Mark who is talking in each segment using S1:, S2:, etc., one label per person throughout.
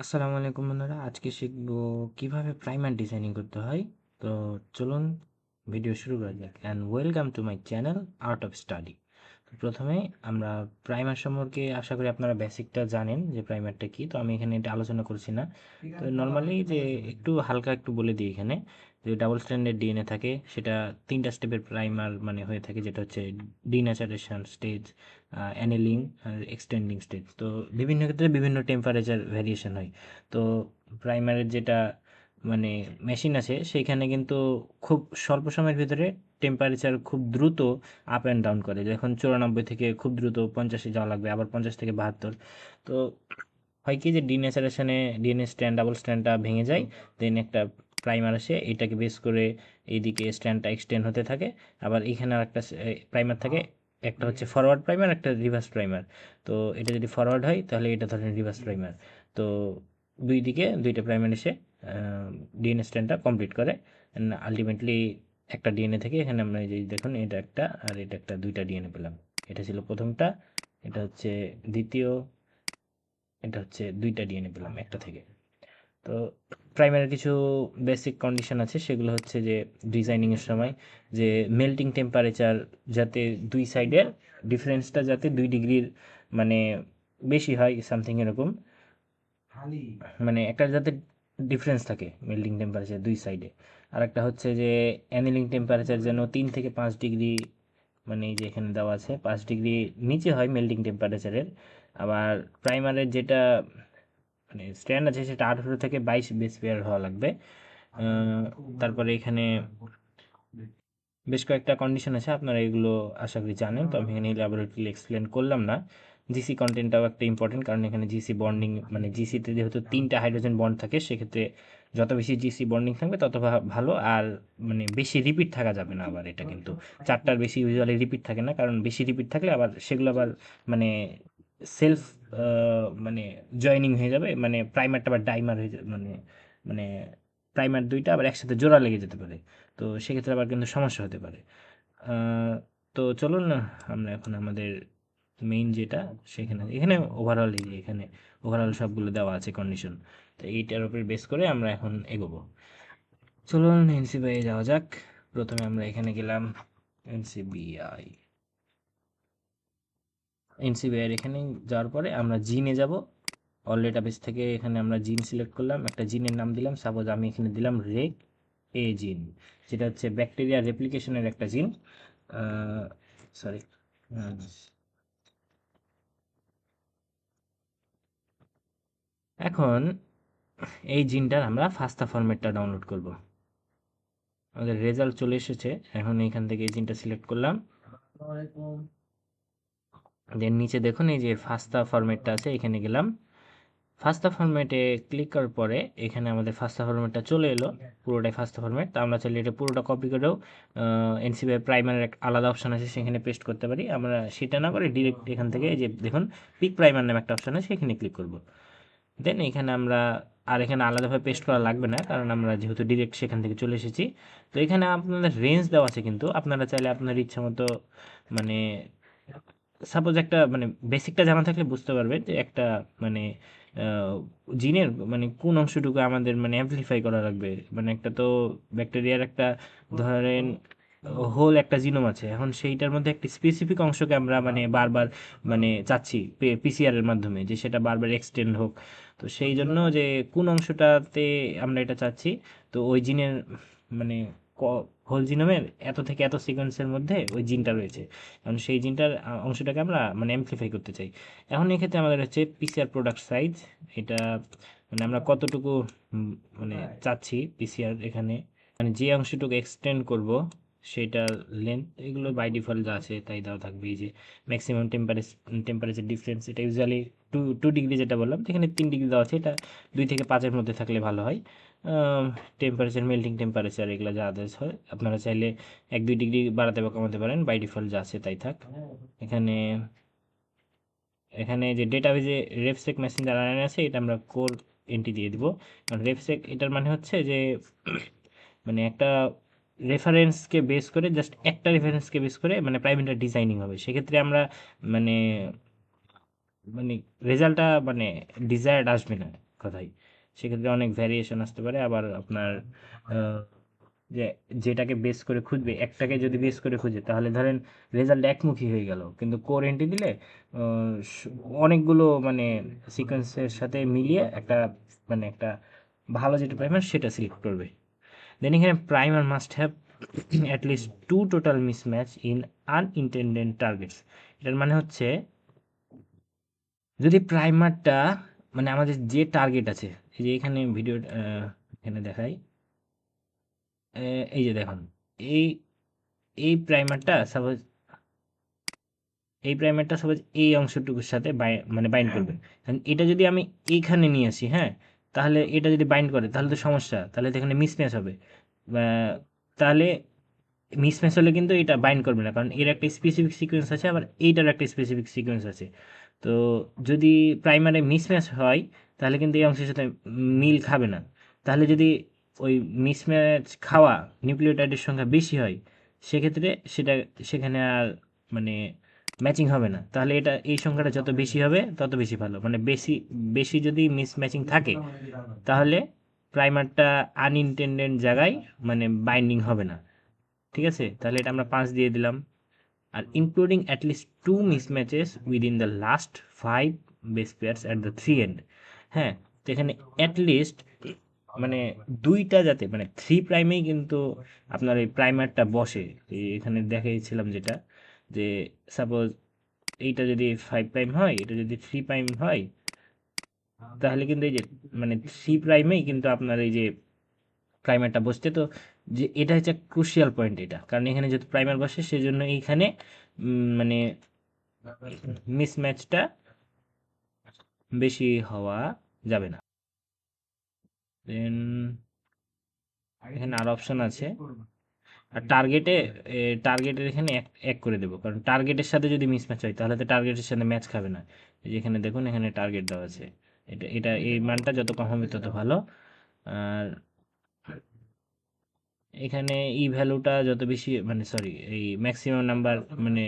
S1: আসসালামু আলাইকুম বন্ধুরা, আজকে শিখবো কিভাবে প্রাইমার ডিজাইনিং করতে হয়। তো চলুন ভিডিও শুরু করা যাক। And welcome to my channel art of study. প্রথমে আমরা প্রাইমার সম্পর্কে আশা করি আপনারা বেসিকটা জানেন যে প্রাইমারটা কি। তো আমি এখানে এটা আলোচনা করছি না। তো নর্মালি যে একটু হালকা একটু বলে দিই এখানে, যে ডাবল স্ট্যান্ডার্ড ডিএনএ থাকে, সেটা তিনটা স্টেপের প্রাইমার মানে হয়ে থাকে, যেটা হচ্ছে ডিন্যাচারেশন স্টেজ, অ্যানেলিং আর এক্সটেন্ডিং স্টেজ। তো বিভিন্ন ক্ষেত্রে বিভিন্ন টেম্পারেচার ভ্যারিয়েশন হয়। তো প্রাইমারের যেটা মানে মেশিন আছে সেইখানে কিন্তু খুব স্বল্প সময়ের ভিতরে টেম্পারেচার খুব দ্রুত আপ অ্যান্ড ডাউন করে। যখন 94 থেকে খুব দ্রুত 50-এ যাওয়া লাগবে, আবার 50 থেকে 72। তো হয় কি যে ডিন্যাচারেশনে ডিএনএ স্ট্র্যান্ড ডাবল স্ট্র্যান্ডটা ভেঙে যায়, দেন একটা প্রাইমার আসে, এটাকে বেস করে এইদিকে স্ট্র্যান্ডটা এক্সটেন্ড হতে থাকে। আবার এখানে আর একটা প্রাইমার থাকে, একটা হচ্ছে ফরওয়ার্ড প্রাইমার, একটা রিভার্স প্রাইমার। তো এটা যদি ফরওয়ার্ড হয় তাহলে এটা ধরেন রিভার্স প্রাইমার। তো দুই দিকে দুইটা প্রাইমার এসে ডিএনএ স্ট্র্যান্ডটা কমপ্লিট করে। আলটিমেটলি একটা ডিএনএ থেকে এখানে আমরা এই যে দেখুন, এটা একটা আর এটা একটা, দুইটা ডিএনএ পেলাম। এটা ছিল প্রথমটা, এটা হচ্ছে দ্বিতীয়, এটা হচ্ছে দুইটা ডিএনএ পেলাম একটা থেকে। তো প্রাইমারি কিছু বেসিক কন্ডিশন আছে, সেগুলো হচ্ছে যে ডিজাইনিংয়ের সময় যে মেল্টিং টেম্পারেচার যাতে দুই সাইডের ডিফারেন্সটা যাতে 2 ডিগ্রির মানে বেশি হয়, সামথিং এরকম। মানে একটা যাতে ডিফারেন্স থাকে মেল্টিং টেম্পারেচার দুই সাইডে। আর একটা হচ্ছে যে অ্যানিলিং টেম্পারেচার যেন 3 থেকে 5 ডিগ্রি, মানে এই যে এখানে দেওয়া আছে 5 ডিগ্রি নিচে হয় মেল্টিং টেম্পারেচারের। আবার প্রাইমারের যেটা মানে স্ট্যান্ড আছে সেটা 18 থেকে 22 বেস পেয়ার হওয়া লাগবে। তারপরে এখানে বেশ কয়েকটা কন্ডিশন আছে, আপনারা এগুলো আশা করি জানেন। তো আমি এখানে ল্যাবরেটরি এক্সপ্লেন করলাম না। জিসি কন্টেন্টটাও একটা ইম্পর্টেন্ট, কারণ এখানে জিসি বন্ডিং মানে জিসিতে যেহেতু 3টা হাইড্রোজেন বন্ড থাকে, সেক্ষেত্রে যত বেশি জিসি বন্ডিং থাকবে তত ভালো। আর মানে বেশি রিপিট থাকা যাবে না, আবার এটা কিন্তু 4টার বেশি ইউজুয়ালি রিপিট থাকে না, কারণ বেশি রিপিট থাকলে আবার সেগুলো আবার মানে সেলফ মানে জয়েনিং হয়ে যাবে, মানে প্রাইমারটা আবার ডাইমার হয়ে যাবে, মানে মানে প্রাইমার দুইটা আবার একসাথে জোড়া লেগে যেতে পারে। তো সেক্ষেত্রে আবার কিন্তু সমস্যা হতে পারে। আহ, তো চলুন না, আমরা এখন আমাদের মেইন যেটা, সেখানে এখানে ওভারঅল এই যে এখানে ওভারঅল সবগুলো দেওয়া আছে কন্ডিশন। তো এইটার উপর বেস করে আমরা এখন এগোবো। চলুন এনসিবিআই যাওয়া যাক। প্রথমে আমরা এখানে গেলাম, এনসিবিআই এনসিবিআই এখানে যাওয়ার পরে আমরা জিনে যাব। অল ডেটাবেস থেকে এখানে আমরা জিন সিলেক্ট করলাম, একটা জিনের নাম দিলাম, সাপোজ আমি এখানে দিলাম রেগ এ জিন, যেটা হচ্ছে ব্যাকটেরিয়া রেপ্লিকেশনের একটা জিন। সরি, এখন এই জিনটার আমরা ফাস্টা ফরম্যাটটা ডাউনলোড করব। আমাদের রেজাল্ট চলে এসেছে, এখন এইখান থেকে এই জিনটা সিলেক্ট করলাম। দেন নিচে দেখুন এই যে ফাস্টা ফরম্যাটটা আছে, এখানে গেলাম। ফাস্টা ফরম্যাটে ক্লিক করার পরে এখানে আমাদের ফাস্টা ফরম্যাটটা চলে এলো, পুরোটাই ফাস্টা ফরম্যাট। তো আমরা চাইলে এটা পুরোটা কপি করেও এনসিবিআই প্রাইমারের এক আলাদা অপশন আছে সেখানে পেস্ট করতে পারি। আমরা সেটা না করে ডিরেক্ট এখান থেকে এই যে দেখুন পিক প্রাইমার নামে একটা অপশন আছে, সেখানে ক্লিক করব। দেন এখানে আমরা আর এখানে আলাদাভাবে পেস্ট করা লাগবে না, কারণ আমরা যেহেতু ডিরেক্ট সেখান থেকে চলে এসেছি। তো এখানে আপনাদের রেঞ্জ দেওয়া আছে, কিন্তু আপনারা চাইলে আপনার ইচ্ছা মতো মানে সাপোজ একটা মানে বেসিকটা জানা থাকলে বুঝতে পারবে যে একটা মানে জিনের মানে কোন অংশটুকু আমাদের মানে অ্যামপ্লিফাই করা লাগবে। মানে একটা তো ব্যাকটেরিয়ার একটা ধরেন হোল একটা জিনোম আছে, এখন সেইটার মধ্যে একটা স্পেসিফিক অংশকে আমরা মানে বারবার মানে চাচ্ছি পিসিআর এর মাধ্যমে যে সেটা বারবার এক্সটেন্ড হোক। তো সেই জন্য যে কোন অংশটাতে আমরা এটা চাচ্ছি, তো ওই জিনের মানে হোল জিনোমের এত থেকে এত সিকোয়েন্সের মধ্যে ওই জিনটা রয়েছে, কারণ সেই জিনটার অংশটাকে আমরা মানে অ্যামপ্লিফাই করতে চাই। এখন এক্ষেত্রে আমাদের হচ্ছে পিসিআর প্রোডাক্ট সাইজ, এটা মানে আমরা কতটুকু মানে চাচ্ছি পিসিআর এখানে, মানে যে অংশটুকু এক্সটেন্ড করব সেটার লেন্থ, এগুলো বাই ডিফল্ট যা আছে তাই দেওয়া থাকবে। এই যে ম্যাক্সিমাম টেম্পারেচার ডিফারেন্স, এটা ইউজুয়ালি টু ডিগ্রি যেটা বললাম, এখানে 3 ডিগ্রি দেওয়া আছে, এটা 2 থেকে 5-এর মধ্যে থাকলে ভালো হয়। টেম্পারেচার মেল্টিং টেম্পারেচার এগুলো যা আদেশ হয়, আপনারা চাইলে 1-2 ডিগ্রি বাড়াতে বা কমাতে পারেন, বাই ডিফল্ট যা আছে তাই থাক। এখানে এখানে যে ডেটাবেজে রেফসেক মেসেঞ্জার আরএনএ আছে, এটা আমরা কোর এন্ট্রি দিয়ে দিব। কারণ রেফসেক এটার মানে হচ্ছে যে মানে একটা রেফারেন্সকে বেস করে, জাস্ট একটা রেফারেন্সকে বেস করে মানে প্রাইভেটটা ডিজাইনিং হবে। সেক্ষেত্রে আমরা মানে মানে রেজাল্টটা মানে ডিজায়ার্ড আসবে না। কথাই। সেক্ষেত্রে অনেক ভ্যারিয়েশন আসতে পারে। আবার আপনার যে যেটাকে বেস করে খুঁজবে, একটাকে যদি বেস করে খুঁজে তাহলে ধরেন রেজাল্ট একমুখী হয়ে গেল, কিন্তু কোর এন্ট্রি দিলে অনেকগুলো মানে সিকোয়েন্সের সাথে মিলিয়ে একটা মানে একটা ভালো যেটা প্রাইমার সেটা সিলেক্ট করবে। দেন এখানে primer must have at least two total mismatch in unintended targets. এটার মানে হচ্ছে যদি প্রাইমারটা মানে আমাদের যে টার্গেট আছে, এই যে এখানে ভিডিও এখানে দেখাই, এই যে দেখুন, এই এই প্রাইমারটা সাপোজ এই অংশটুকুর সাথে মানে বাইন্ড করবে। এটা যদি আমি এইখানে নিয়ে আসি, হ্যাঁ, তাহলে এটা যদি বাইন্ড করে তাহলে তো সমস্যা, তাহলে তো এখানে মিসম্যাচ হবে। তাহলে মিসম্যাচ হলে কিন্তু এটা বাইন্ড করবে না, কারণ এর একটা স্পেসিফিক সিকোয়েন্স আছে, আবার এইটার একটা স্পেসিফিক সিকোয়েন্স আছে। তো যদি প্রাইমারে মিসম্যাচ হয় তাহলে কিন্তু এই অংশের সাথে মিল খাবে না। তাহলে যদি ওই মিসম্যাচ খাওয়া নিউক্লিওটাইডের সংখ্যা বেশি হয়, সেক্ষেত্রে সেখানে আর মানে ম্যাচিং হবে না। তাহলে এটা এই সংখ্যাটা যত বেশি হবে তত বেশি ভালো, মানে বেশি বেশি যদি মিসম্যাচিং থাকে তাহলে প্রাইমারটা আনইনটেন্ডেড জায়গায় মানে বাইন্ডিং হবে না। ঠিক আছে, তাহলে এটা আমরা 5 দিয়ে দিলাম। আর including at least two mismatches within the last 5 base pairs at the three end. হ্যাঁ, তো এখানে অ্যাটলিস্ট মানে দুইটা যাতে মানে থ্রি প্রাইমেই কিন্তু আপনার এই প্রাইমারটা বসে। এখানে দেখাইছিলাম যেটা, যে সাপোজ এইটা যদি 5 প্রাইম হয়, এটা যদি 3 প্রাইম হয়, তাহলে কিন্তু এই যে মানে 3 প্রাইমেই কিন্তু আপনার এই যে প্রাইমারটা বসছে। তো যে এটা হচ্ছে ক্রুশিয়াল পয়েন্ট এটা, কারণ এখানে যেহেতু প্রাইমার বসে সেজন্য এইখানে মানে মিসম্যাচটা বেশি হওয়া যাবে না। দেন এখানে আর অপশন আছে। আর টার্গেটের এখানে এক এক করে দেবো, কারণ টার্গেটের সাথে যদি মিসম্যাচ হয় তাহলে তো টার্গেটের সাথে ম্যাচ খাবে না। এই যে এখানে দেখুন, এখানে টার্গেট দেওয়া আছে, এটা এটা এই মানটা যত কম হবে তত ভালো। আর এখানে ই ভ্যালুটা যত বেশি মানে সরি এই ম্যাক্সিমাম নাম্বার মানে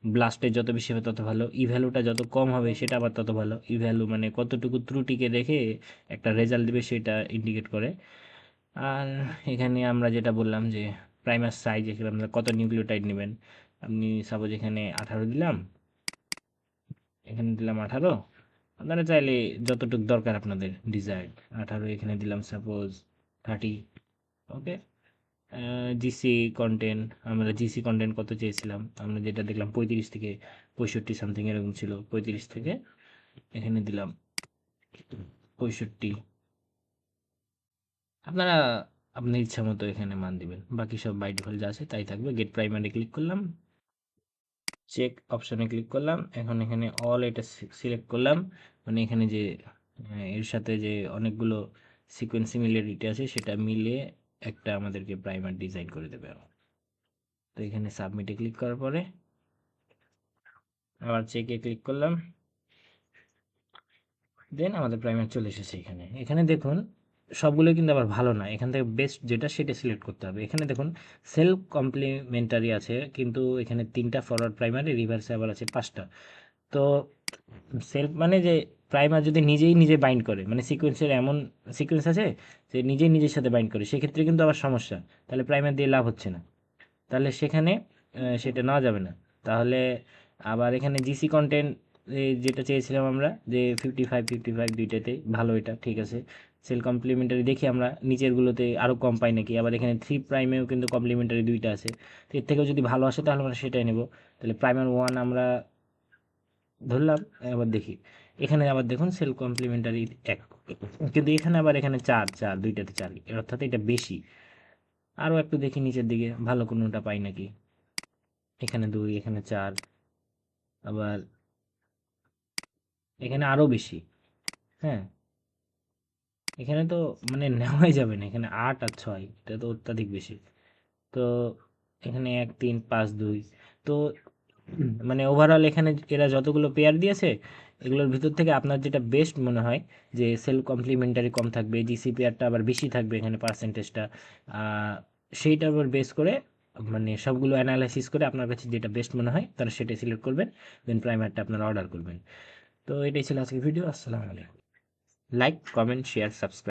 S1: ব্লাস্টে যত বেশি হবে তত ভালো। ই ভ্যালুটা যত কম হবে সেটা আবার তত ভালো। ই ভ্যালু মানে কতটুকু ত্রুটিকে দেখে একটা রেজাল্ট দিবে সেটা ইন্ডিকেট করে। আর এখানে আমরা যেটা বললাম যে প্রাইমার সাইজ, এখানে আমরা কত নিউক্লিওটাইড নেবেন। আপনি সাপোজ এখানে 18 দিলাম, এখানে দিলাম 18। আপনারা চাইলে যতটুকু দরকার আপনাদের ডিজায়ার্ড 18 এখানে দিলাম সাপোজ 30। ওকে। জিসি কন্টেন্ট, আমরা জিসি কন্টেন্ট কত চেয়েছিলাম, আমরা যেটা দেখলাম 35 থেকে 65 সামথিং এরকম ছিল। 35 থেকে এখানে দিলাম 65। আপনারা আপনার ইচ্ছা মতো এখানে মান দিবেন, বাকি সব বাই ডিফল্ট যা আছে তাই থাকবে। গেট প্রাইমারি ক্লিক করলাম, চেক অপশনে ক্লিক করলাম, এখন এখানে অল এটা সিলেক্ট করলাম। মানে এখানে যে এর সাথে যে অনেকগুলো সিকোয়েন্স সিমিলারিটি আছে সেটা মিলিয়ে একটা আমাদেরকে প্রাইমার ডিজাইন করে দেবে। তো এখানে সাবমিটে ক্লিক করার পরে আবার চেকে ক্লিক করলাম, দেন আমাদের প্রাইমার চলে এসেছে। এখানে এখানে দেখুন সবগুলো কিন্তু আবার ভালো না, এখান থেকে বেস্ট যেটা সেটা সিলেক্ট করতে হবে। এখানে দেখুন সেলফ কমপ্লিমেন্টারি আছে, কিন্তু এখানে 3টা ফরওয়ার্ড প্রাইমারি, রিভার্সে আবার আছে 5টা। তো সেলফ মানে যে প্রাইমার যদি নিজেই নিজে বাইন্ড করে, মানে সিকোয়েন্সের এমন সিকোয়েন্স আছে যে নিজেই নিজের সাথে বাইন্ড করে, সেক্ষেত্রে কিন্তু আবার সমস্যা, তাহলে প্রাইমার দিয়ে লাভ হচ্ছে না। তাহলে সেখানে সেটা নেওয়া যাবে না। তাহলে আবার এখানে জিসি কন্টেন্ট যেটা চেয়েছিলাম আমরা, যে 55 দুইটাতেই ভালো, এটা ঠিক আছে। সেল কমপ্লিমেন্টারি দেখি আমরা নিচেরগুলোতে আরও কম পাই নাকি। আবার এখানে 3 প্রাইমেও কিন্তু কমপ্লিমেন্টারি দুইটা আছে, তো এর থেকেও যদি ভালো আসে তাহলে আমরা সেটাই নেব। তাহলে প্রাইমার 1 আমরা ধরলাম। আবার দেখি এখানে আবার দেখুন সেল কমপ্লিমেন্টারি 1, কিন্তু এখানে আবার এখানে 4 দুইটাতে 4, অর্থাৎ এটা বেশি। আরও একটু দেখি নিচের দিকে ভালো কোনোটা পাই নাকি। এখানে 2, এখানে 4, আবার এখানে আরও বেশি। হ্যাঁ, এখানে তো মানে নেওয়াই যাবে না, এখানে 8 আর 6, এটা তো অত্যাধিক বেশি। তো এখানে 1 3 5 2। তো মানে ওভারঅল এখানে এরা যতগুলো পেয়ার দিয়েছে এগুলোর ভিতর থেকে আপনার যেটা বেস্ট মনে হয়, যে সেল কমপ্লিমেন্টারি কম থাকবে, জিসি পেয়ারটা আবার বেশি থাকবে এখানে পার্সেন্টেজটা, সেইটার উপর বেস করে মানে সবগুলো অ্যানালাইসিস করে আপনার কাছে যেটা বেস্ট মনে হয় তাহলে সেটাই সিলেক্ট করবেন। দেন প্রাইমারটা আপনারা অর্ডার করবেন। তো এটাই ছিল আজকের ভিডিও। আসসালামু আলাইকুম। Like, comment, share, subscribe.